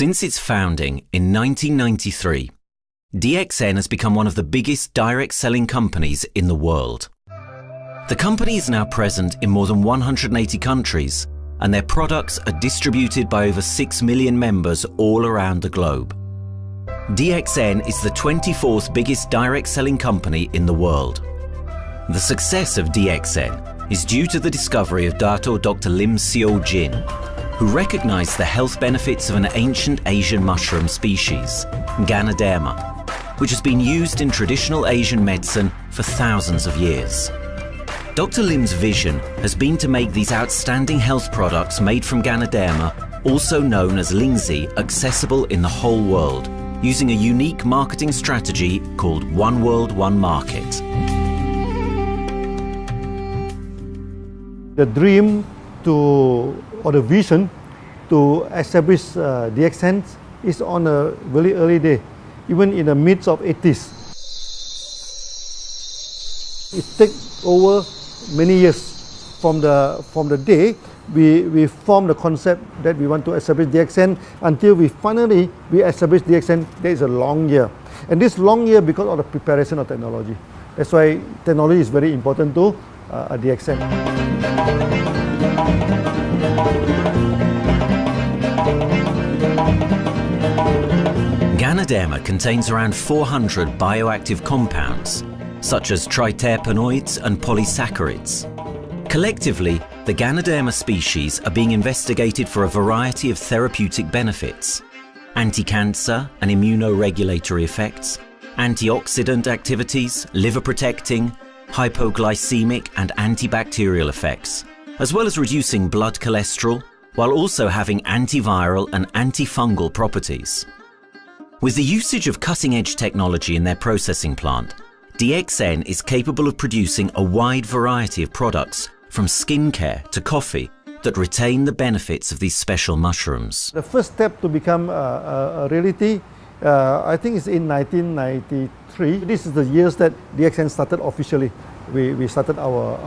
Since its founding in 1993, DXN has become one of the biggest direct selling companies in the world. The company is now present in more than 180 countries, and their products are distributed by over 6 million members all around the globe. DXN is the 24th biggest direct selling company in the world. The success of DXN is due to the discovery of Dr. Lim Seo Jin, who recognized the health benefits of an ancient Asian mushroom species, Ganoderma, which has been used in traditional Asian medicine for thousands of years. Dr. Lim's vision has been to make these outstanding health products made from Ganoderma, also known as Lingzi, accessible in the whole world, using a unique marketing strategy called One World, One Market. The dream or the vision to establish DXN is on a very early day, even in the midst of 80s. It takes over many years from the day we formed the concept that we want to establish DXN until we finally establish DXN. There is a long year, and this long year because of the preparation of technology. That's why technology is very important to DXN. Ganoderma contains around 400 bioactive compounds, such as triterpenoids and polysaccharids. Collectively, the Ganoderma species are being investigated for a variety of therapeutic benefits: anti-cancer and immunoregulatory effects, antioxidant activities, liver protecting, hypoglycemic and antibacterial effects, as well as reducing blood cholesterol, while also having antiviral and antifungal properties. With the usage of cutting-edge technology in their processing plant, DXN is capable of producing a wide variety of products, from skincare to coffee, that retain the benefits of these special mushrooms. The first step to become a reality, I think, is in 1993. This is the years that DXN started officially. We started our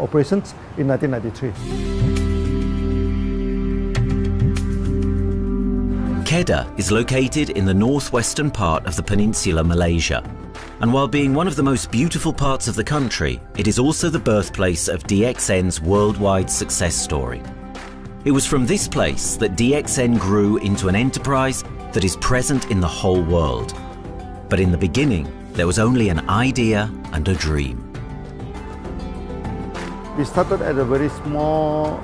operations in 1993. Kedah is located in the northwestern part of the peninsula Malaysia, and while being one of the most beautiful parts of the country, it is also the birthplace of DXN's worldwide success story. It was from this place that DXN grew into an enterprise that is present in the whole world. But in the beginning, there was only an idea and a dream. We started at a very small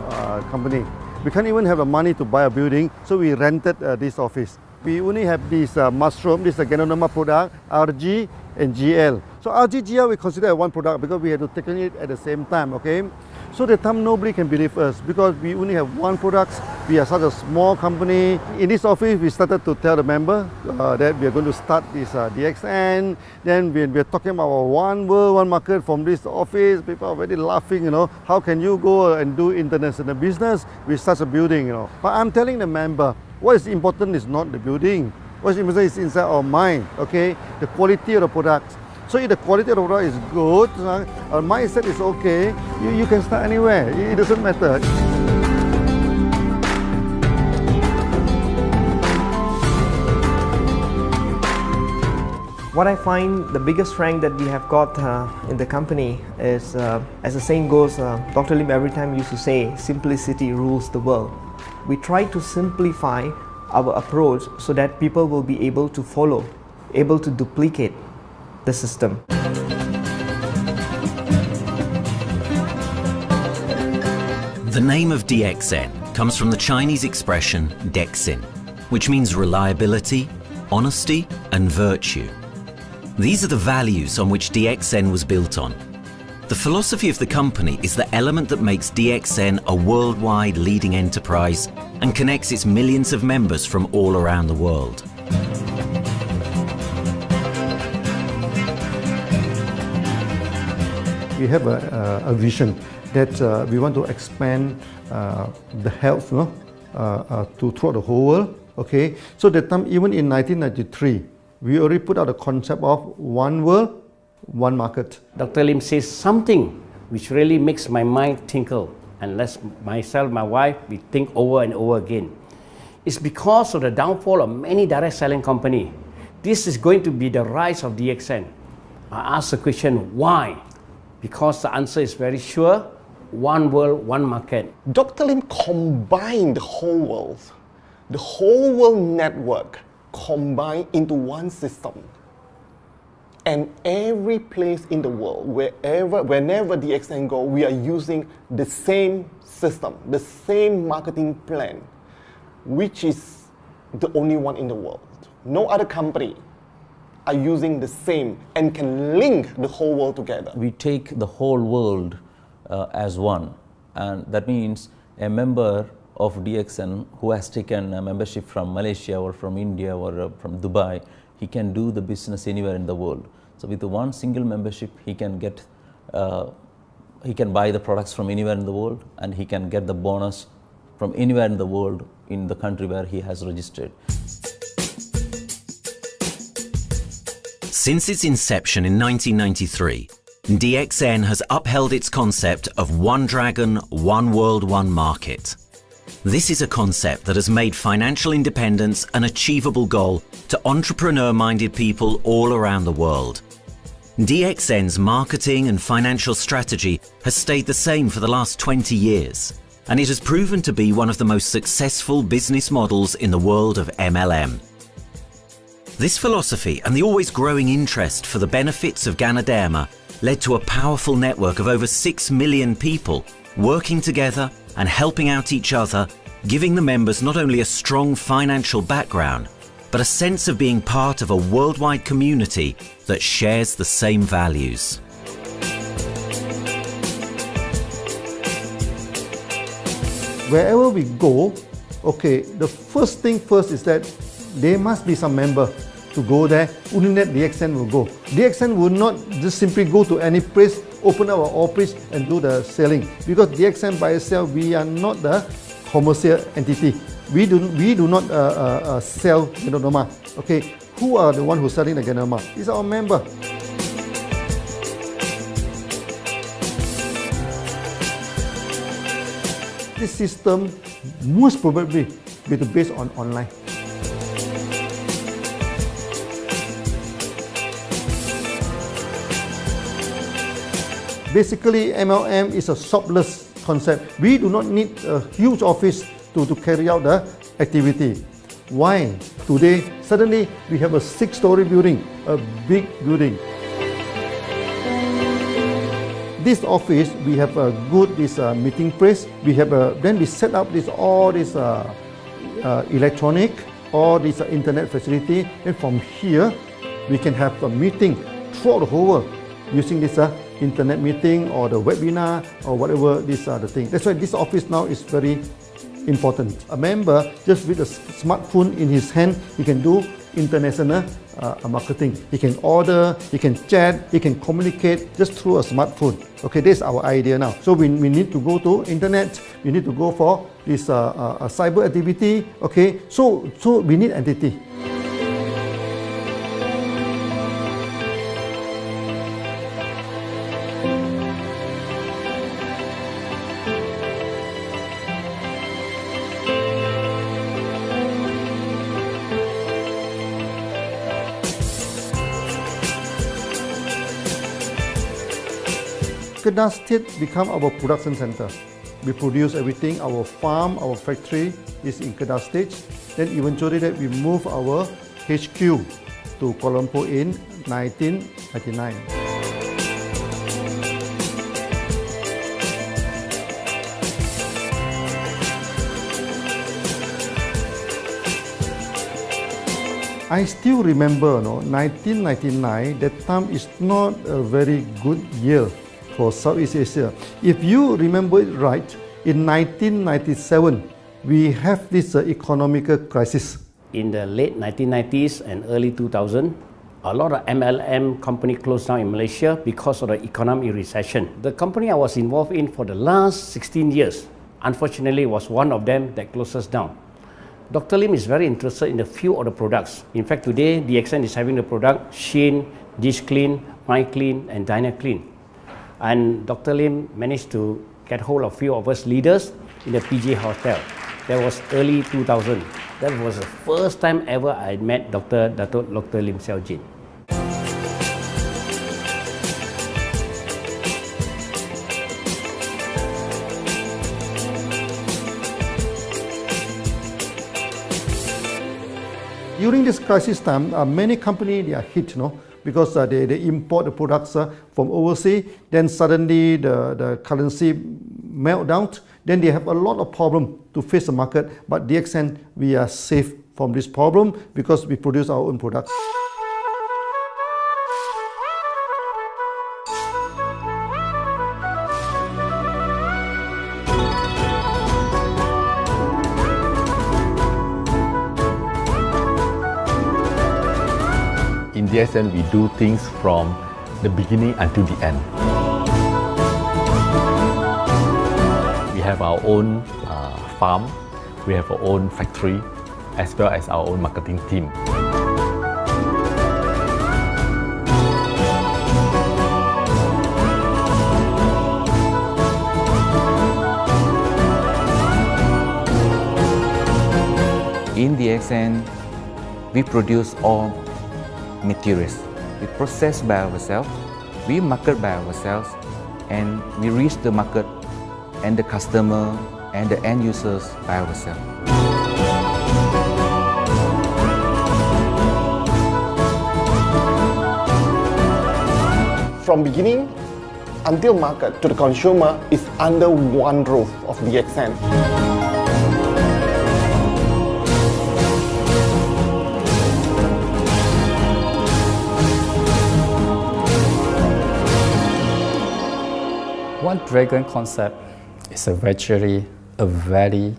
company. We can't even have the money to buy a building, so we rented this office. We only have this mushroom, this is a Ganoderma product, RG and GL. So RG, GL we consider one product because we had to take it at the same time, okay? So the time nobody can believe us because we only have one product. We are such a small company. In this office, we started to tell the member that we are going to start this DXN. Then we are talking about one world, one market from this office. People are very laughing, you know. How can you go and do international business with such a building, you know? But I'm telling the member, what is important is not the building. What is important is inside our mind, okay? The quality of the product. So if the quality of the product is good, our mindset is okay, you can start anywhere. It doesn't matter. What I find the biggest strength that we have got in the company is, as the saying goes, Dr. Lim every time used to say, simplicity rules the world. We try to simplify our approach so that people will be able to follow, able to duplicate the system. The name of DXN comes from the Chinese expression DXN, which means reliability, honesty, and virtue. These are the values on which DXN was built on. The philosophy of the company is the element that makes DXN a worldwide leading enterprise and connects its millions of members from all around the world. We have a vision that we want to expand the health to throughout the whole world. Okay, so that time, even in 1993, we already put out the concept of one world, one market. Dr. Lim says something which really makes my mind tinkle and lets myself, my wife, we think over and over again. It's because of the downfall of many direct selling companies. This is going to be the rise of DXN. I ask the question, why? Because the answer is very sure, one world, one market. Dr. Lim combined the whole world network combined into one system. And every place in the world, whenever DXN go, we are using the same system, the same marketing plan, which is the only one in the world. No other company are using the same and can link the whole world together. We take the whole world as one, and that means a member of DXN who has taken a membership from Malaysia or from India or from Dubai, he can do the business anywhere in the world. So with one single membership, he can get, he can buy the products from anywhere in the world, and he can get the bonus from anywhere in the world in the country where he has registered. Since its inception in 1993, DXN has upheld its concept of one dragon, one world, one market. This is a concept that has made financial independence an achievable goal to entrepreneur-minded people all around the world. DXN's marketing and financial strategy has stayed the same for the last 20 years, and it has proven to be one of the most successful business models in the world of MLM. This philosophy and the always growing interest for the benefits of Ganoderma led to a powerful network of over 6 million people working together and helping out each other, giving the members not only a strong financial background, but a sense of being part of a worldwide community that shares the same values. Wherever we go, okay, the first thing first is that there must be some member to go there. Only that DXN will go. DXN will not just simply go to any place, open our office and do the selling. Because DXN by itself, we are not the commercial entity. We do not sell Ganoderma. Okay, who are the one who's selling the Ganoderma? It's our member. This system most probably will be based on online. Basically, MLM is a shopless concept. We do not need a huge office to carry out the activity. Why? Today, suddenly we have a 6-story building, a big building. This office, we have a good meeting place. We have then we set up all this electronic, all this internet facility, and from here we can have a meeting throughout the whole world using this internet meeting or the webinar or whatever these are the things. That's why this office now is very important. A member, just with a smartphone in his hand, he can do international marketing. He can order, he can chat, he can communicate just through a smartphone. Okay, that's our idea now. So we need to go to internet, we need to go for this cyber activity. Okay, so we need entity. Kedah State become our production center. We produce everything. Our farm, our factory is in Kedah State. Then eventually that we move our HQ to Kuala Lumpur in 1999. I still remember, 1999, that time is not a very good year for Southeast Asia. If you remember it right, in 1997, we have this economical crisis. In the late 1990s and early 2000, a lot of MLM companies closed down in Malaysia because of the economic recession. The company I was involved in for the last 16 years, unfortunately, was one of them that closes down. Dr. Lim is very interested in a few of the products. In fact, today, DXN is having the product Sheen, Dish Clean, My Clean, and Diner Clean. And Dr. Lim managed to get hold of a few of us leaders in the PJ Hotel. That was early 2000. That was the first time ever I met Dr. Lim Xiaojin. During this crisis time, many companies are hit, because they import the products from overseas. Then suddenly the currency melt down. Then they have a lot of problem to face the market. But DXN, we are safe from this problem because we produce our own products. In DXN, we do things from the beginning until the end. We have our own farm, we have our own factory, as well as our own marketing team. In DXN, we produce all materials. We process by ourselves, we market by ourselves, and we reach the market and the customer and the end users by ourselves. From beginning until market to the consumer is under one roof of DXN. One Dragon concept is actually a very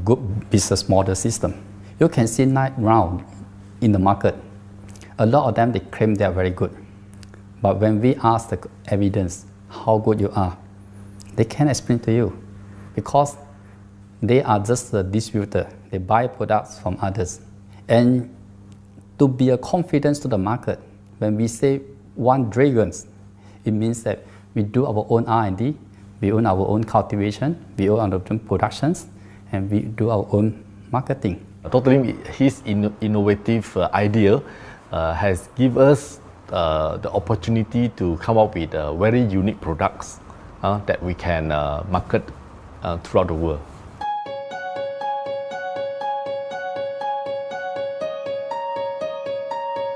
good business model system. You can see right now in the market, a lot of them they claim they are very good. But when we ask the evidence how good you are, they can't explain to you because they are just a distributor. They buy products from others. And to be a confidence to the market, when we say One Dragons, it means that we do our own R&D, we own our own cultivation, we own our own productions, and we do our own marketing. Totally, his innovative idea has given us the opportunity to come up with very unique products that we can market throughout the world.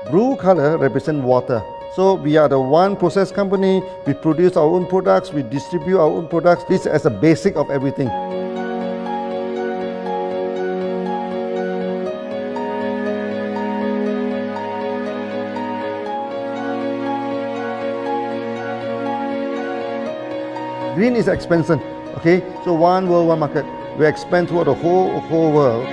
Blue color represents water. So we are the one process company, we produce our own products, we distribute our own products. This is as a basic of everything. Green is expansion, okay? So one world, one market. We expand throughout the whole world.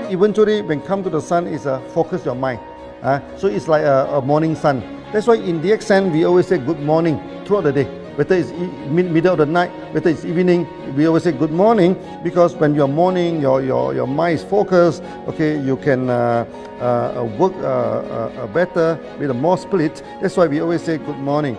Eventually, when come to the sun, is focus your mind. So it's like a morning sun. That's why in DXN, we always say good morning throughout the day. Whether it's middle of the night, whether it's evening, we always say good morning because when you're morning, your mind is focused. Okay, you can work better with a more spirit. That's why we always say good morning.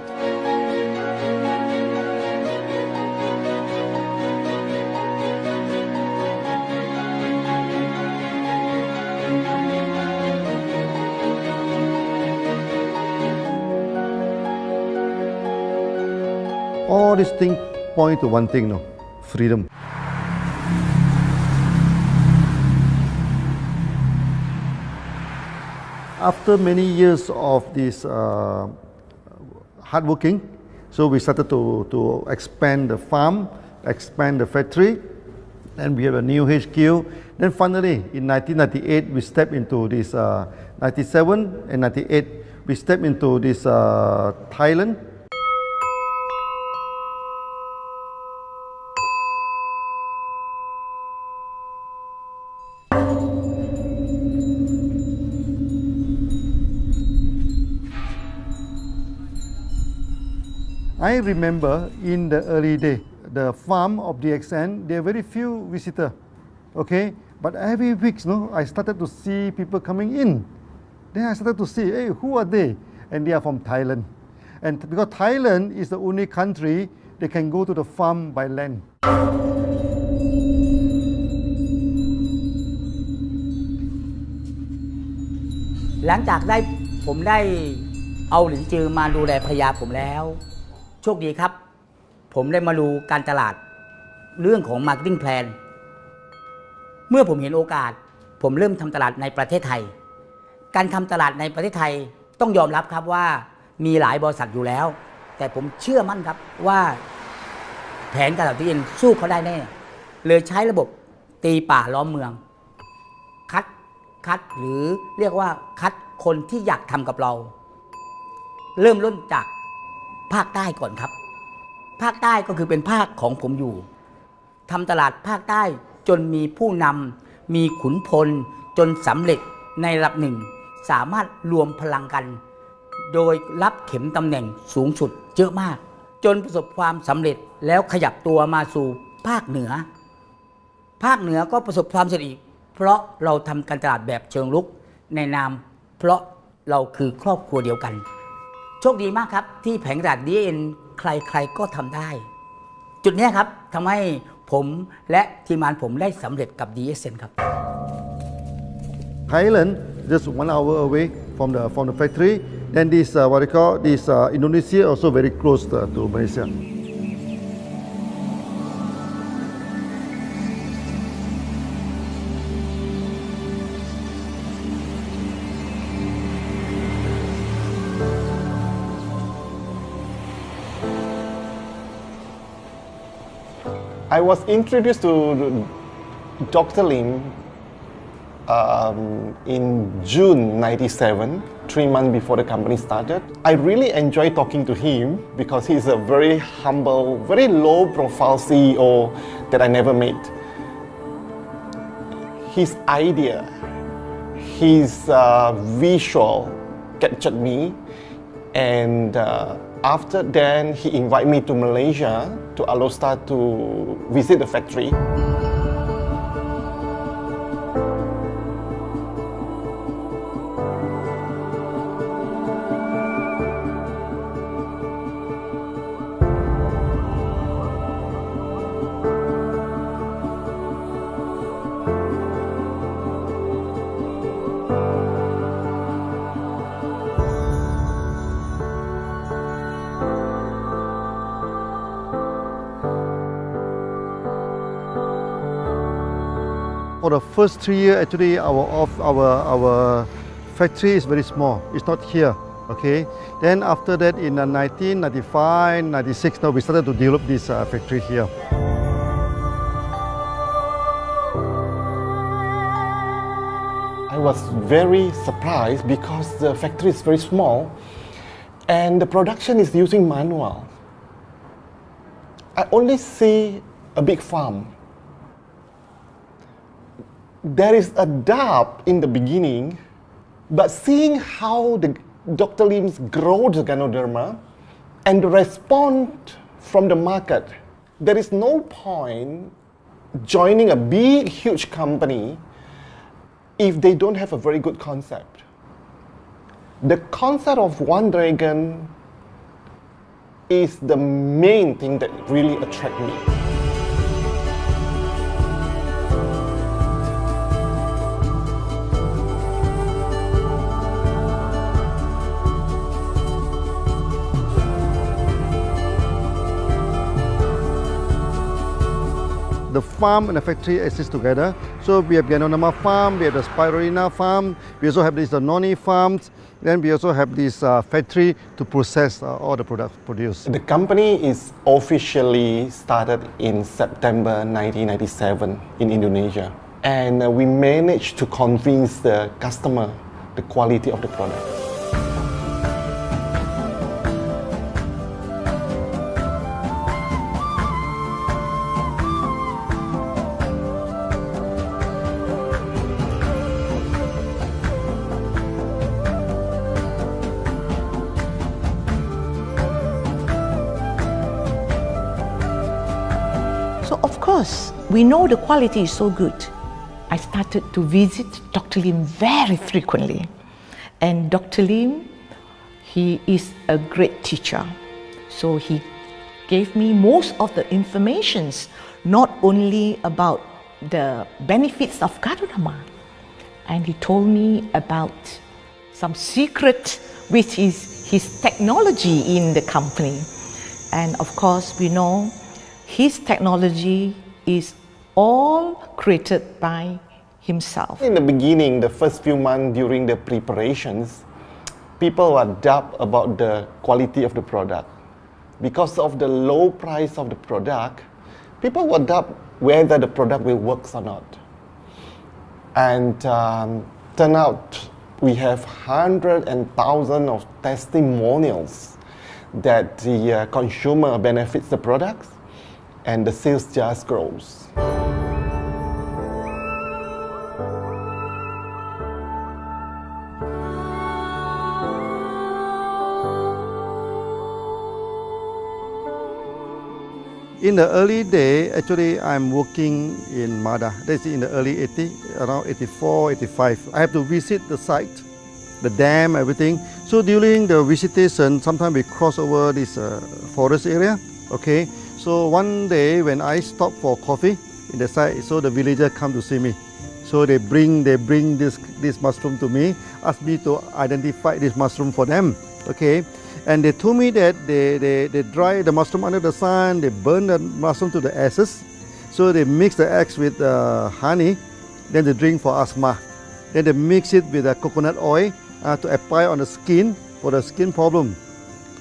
All these things point to one thing, freedom. After many years of this hard working, so we started to expand the farm, expand the factory, and we have a new HQ. Then finally, in 1998, we stepped into this, 97 and 98, we stepped into this Thailand. I remember in the early day, the farm of DXN, there are very few visitors, okay? But every week, I started to see people coming in. Then I started to see, hey, who are they? And they are from Thailand. And because Thailand is the only country they can go to the farm by land. หลังจากผมได้เอาหลินจือมาดูแลภรรยาผมแล้วโชคดีครับผมได้มาดูการตลาดเรื่องของ Marketing Plan เมื่อผมเห็นโอกาสผมเริ่มทำตลาดในประเทศไทยการทำตลาดในประเทศไทยต้องยอมรับครับว่ามีหลายบริษัทอยู่แล้วแต่ผมเชื่อมั่นครับว่าแผนการตลาดที่เอ็นสู้เขาได้แน่เลยใช้ระบบตีป่าล้อมเมืองคัดหรือเรียกว่าคัดคนที่อยากทำกับเราเริ่มต้นจากภาคใต้ก่อนครับภาคใต้ก็คือเป็นภาคของผมอยู่ทำตลาดภาคใต้จนมีผู้นำมีขุนพลจนสำเร็จในระดับหนึ่งสามารถรวมพลังกันโดยรับเข็มตำแหน่งสูงสุดเยอะมากจนประสบความสำเร็จแล้วขยับตัวมาสู่ภาคเหนือก็ประสบความสำเร็จอีกเพราะเราทำการตลาดแบบเชิงรุกในนามเพราะเราคือครอบครัวเดียวกันโชคดีมากครับที่แผงตลาด DXN ใครๆก็ทำได้จุดนี้ครับทำให้ผมและทีมงานผมได้สำเร็จกับ DXN ครับ Thailand just 1 hour away from the factory. Then this what they call this Indonesia also very close to Malaysia. I was introduced to Dr. Lim in June '97, 3 months before the company started. I really enjoy talking to him because he's a very humble, very low-profile CEO that I never met. His idea, his visual captured me, and after then he invited me to Malaysia to allow start to visit the factory. For the first 3 years, actually, our factory is very small. It's not here, okay? Then after that, in 1995, 96, now we started to develop this factory here. I was very surprised because the factory is very small and the production is using manual. I only see a big farm. There is a doubt in the beginning, but seeing how Dr. Lim's grow the Ganoderma and the response from the market, there is no point joining a big, huge company if they don't have a very good concept. The concept of One Dragon is the main thing that really attracts me. The farm and the factory exist together. So we have Ganoderma farm, we have the Spirulina farm, we also have these noni farms, then we also have this factory to process all the products produced. The company is officially started in September 1997 in Indonesia. And we managed to convince the customer the quality of the product. because we know the quality is so good, I started to visit Dr. Lim very frequently. And Dr. Lim, he is a great teacher. So he gave me most of the informations, not only about the benefits of Ganoderma, and he told me about some secret, which is his technology in the company. And of course, we know his technology is all created by himself. In the beginning, the first few months during the preparations, people were doubt about the quality of the product. Because of the low price of the product, people were doubt whether the product will work or not. And turn out we have hundreds and thousands of testimonials that the consumer benefits the products and the sales just grows. In the early day, actually, I'm working in Mada. That's in the early 80s, around 84, 85. I have to visit the site, the dam, everything. So during the visitation, sometimes we cross over this forest area. Okay. So one day when I stop for coffee in the site, so the villagers come to see me. So they bring this mushroom to me, ask me to identify this mushroom for them. Okay. And they told me that they dry the mushroom under the sun, they burn the mushroom to the ashes. So they mix the eggs with honey, then they drink for asthma. Then they mix it with coconut oil to apply on the skin for the skin problem.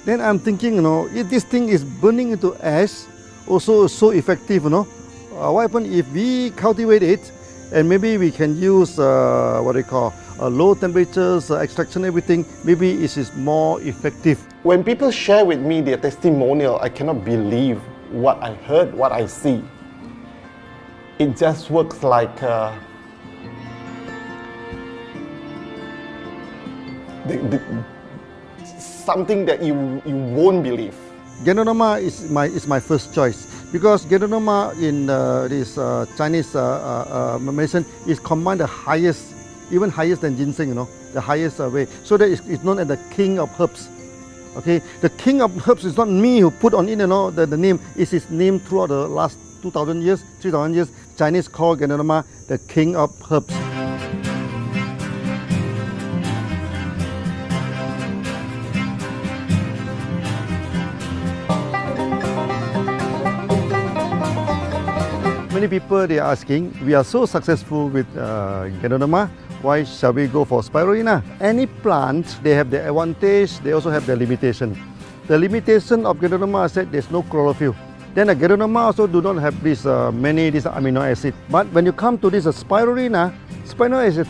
Then I'm thinking, you know, if this thing is burning into ash, also so effective, you know, what happens if we cultivate it and maybe we can use what they call low temperatures, extraction, everything, maybe it is more effective. When people share with me their testimonial, I cannot believe what I heard, what I see. It just works like something that you won't believe. Ganoderma is my first choice because Ganoderma in this Chinese medicine is combined the highest, even higher than ginseng, you know, the highest way. So that it's known as the king of herbs. Okay, the king of herbs is not me who put on it, you know, the name. It's his name throughout the last 2,000 years, 3,000 years. Chinese call Ganoderma the king of herbs. Many people they are asking, we are so successful with Ganoderma, why shall we go for spirulina? Any plant, they have the advantage, they also have the limitation. The limitation of Ganoderma is that there's no chlorophyll. Then the Ganoderma also do not have this many amino acid. But when you come to this spirulina, spirulina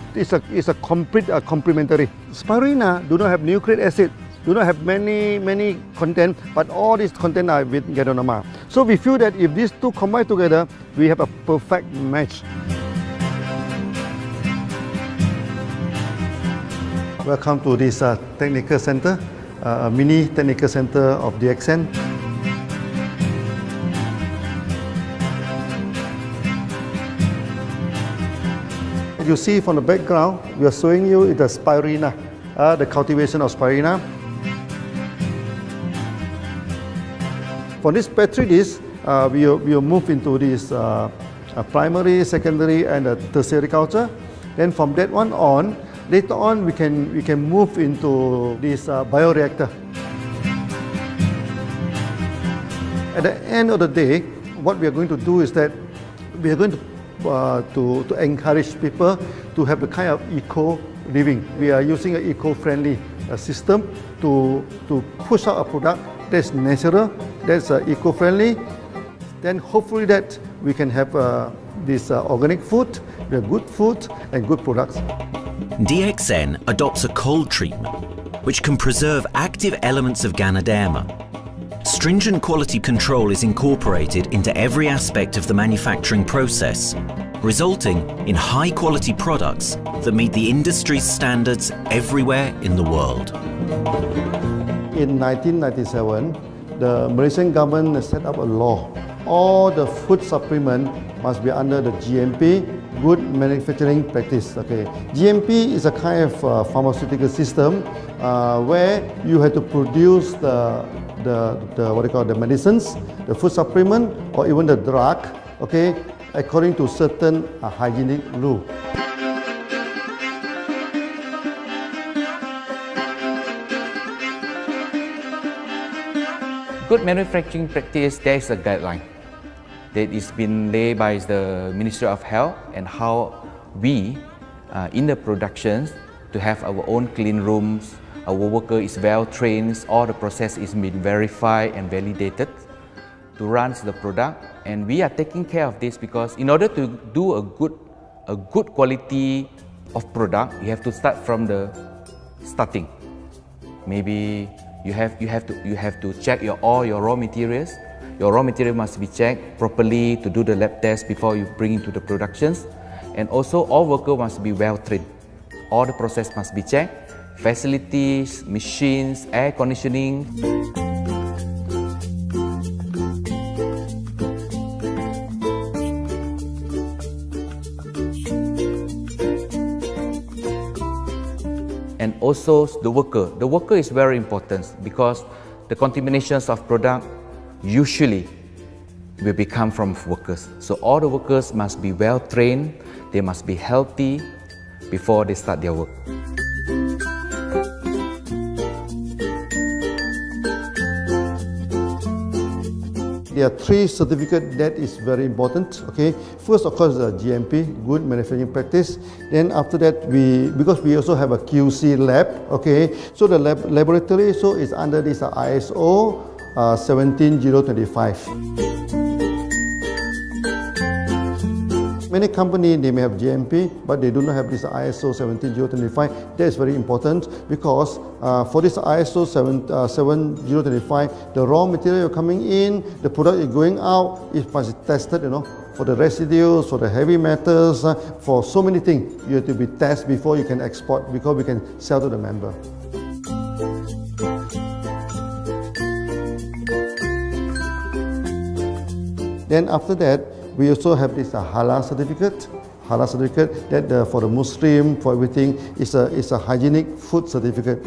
is a complete complementary. Spirulina do not have nucleic acid, do not have many content, but all these content are with Ganoderma. So we feel that if these two combine together, we have a perfect match. Welcome to this technical center, a mini technical center of DXN. You see from the background, we are showing you the spirulina, the cultivation of spirulina. For this petri dish, we will move into this primary, secondary, and tertiary culture. Then from that one on, later on we can move into this bioreactor. At the end of the day, what we are going to do is that we are going to encourage people to have the kind of eco living. We are using an eco-friendly system to push out a product that's natural, that's eco-friendly. Then hopefully that we can have this organic food, good food and good products. DXN adopts a cold treatment which can preserve active elements of Ganoderma. Stringent quality control is incorporated into every aspect of the manufacturing process, resulting in high-quality products that meet the industry's standards everywhere in the world. In 1997, the Malaysian government set up a law. All the food supplement must be under the GMP, Good Manufacturing Practice. Okay, GMP is a kind of pharmaceutical system where you have to produce the what they call the medicines, the food supplement, or even the drug. Okay, according to certain hygienic rule. Good manufacturing practice, there is a guideline that is been laid by the Ministry of Health, and how we in the productions to have our own clean rooms, our worker is well trained, all the process is been verified and validated to run the product, and we are taking care of this because in order to do a good quality of product, you have to start from the starting. Maybe you have to check all your raw materials. Your raw material must be checked properly to do the lab test before you bring into the productions. And also all workers must be well trained. All the process must be checked. Facilities, machines, air conditioning. And also the worker. The worker is very important because the contaminations of product usually will become from workers. So all the workers must be well trained, they must be healthy before they start their work. There are three certificates that is very important. Okay, first of course the GMP, Good Manufacturing Practice. Then after that because we also have a QC lab. Okay, so the laboratory so is under this ISO 17025. Many companies, they may have GMP, but they do not have this ISO 17025. That is very important because for this ISO 17025, the raw material coming in, the product is going out, it must be tested, for the residues, for the heavy metals, for so many things. You have to be tested before you can export, because we can sell to the member. Then after that, we also have this halal certificate. Halal certificate that for the Muslim, for everything, is a hygienic food certificate.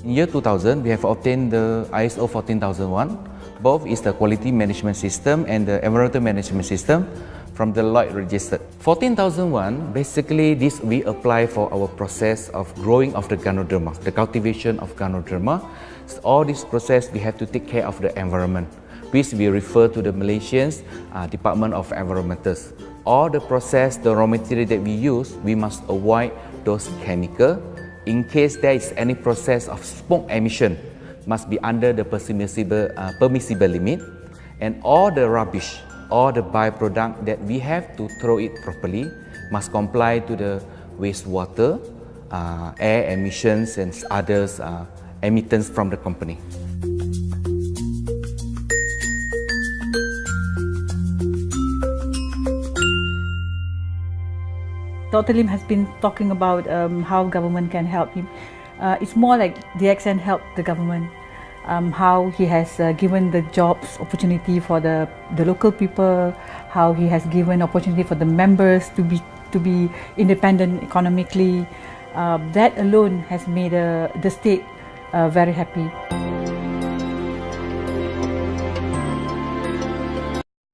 In year 2000, we have obtained the ISO 14001. Both is the quality management system and the environmental management system from the Lloyd registered. 14001, basically this we apply for our process of growing of the Ganoderma, the cultivation of Ganoderma. So all this process we have to take care of the environment, which we refer to the Malaysians Department of Environmentals. All the process, the raw material that we use, we must avoid those chemicals. In case there is any process of smoke emission, must be under the permissible limit, and all the rubbish, all the byproduct that we have to throw it properly must comply to the wastewater, air emissions and others emittance from the company. Dr. Lim has been talking about how government can help him. It's more like DXN helped the government, how he has given the jobs opportunity for the local people, how he has given opportunity for the members to be independent economically. That alone has made the state very happy.